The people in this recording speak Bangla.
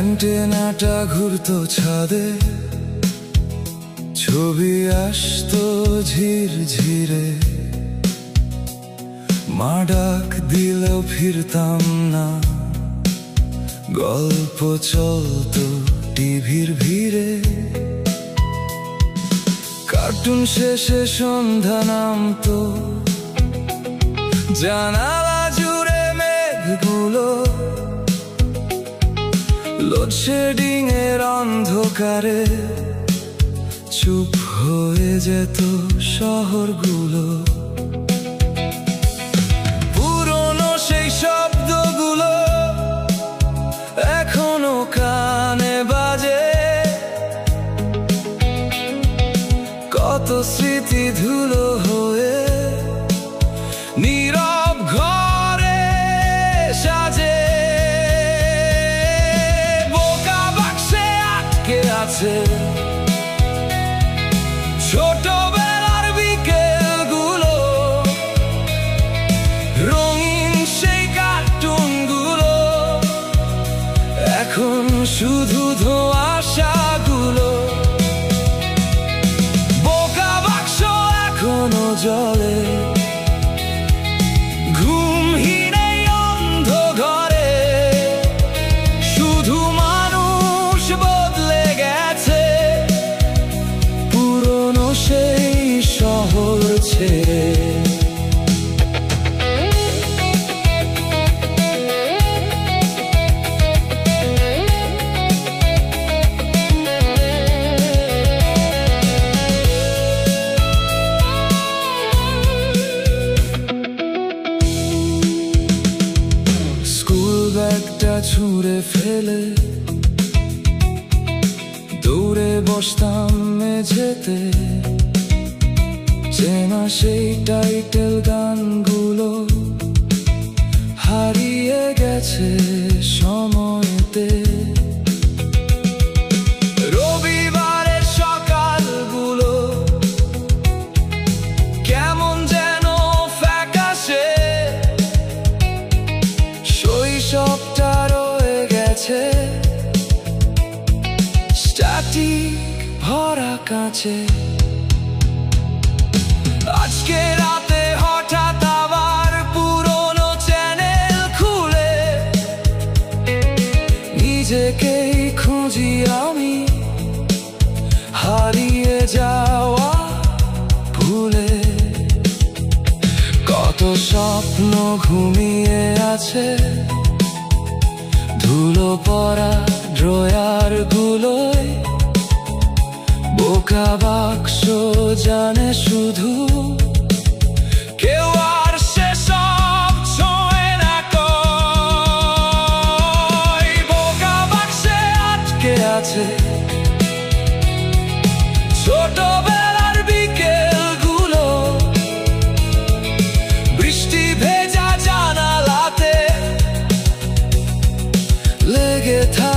অ্যান্টেনাটা ঘুরতো ছাদে, ছবি আসতো ঝির ঝিরে। মা ডাক দিলেও ফিরতাম না, গল্প চলতো টিভির ভিড়ে। কার্টুন শেষে সন্ধ্যা নামতো, জানালা জুড়ে মেঘগুলো। লোডশেডিং এর অন্ধকারে চুপ হয়ে যেত শহরগুলো। পুরনো সেই শব্দগুলো এখনো কানে বাজে, কত স্মৃতি ধুলো হয়ে নীরব ঘরে সাজে। বোকা বাক্সে আটকে আছে ছোটবেলার বিকেলগুলো, রঙিন সেই কার্টুনগুলো এখন শুধু ধোঁয়াশাগুলো। বোকা বাক্স এখনো জ্বলে, ঘুমহীন এই অন্ধ ঘরে। শুধু মানুষ বদলে গেছে, পুরনো সেই শহর ছেড়ে। ব্যাগটা ছুঁড়ে ফেলে দৌড়ে বসতাম মেঝেতে। চেনা সেই টাইটেল গানগুলো হারিয়ে গেছে সময়তে। রবিবারের সকালগুলো কেমন যেন ফ্যাকাশে, শৈশবটা রয়ে গেছে স্ট্যাটিক ভরা কাছে। আজকে রাতে হঠাৎ আবার পুরনো চ্যানেল খুলে নিজেকেই খুঁজি আমি, হারিয়ে যাওয়া ভুলে। কত স্বপ্ন ঘুমিয়ে আছে ধুলো পড়া ড্রয়ার গুলোয়। বোকা বাক্স জানে শুধু কেউ আর সেসব ছোঁয় না কই। বোকা বাক্সে আটকে আছে ছোটবেলার বিকেলগুলো, বৃষ্টি ভেজা জানালাতে লেগে থাকে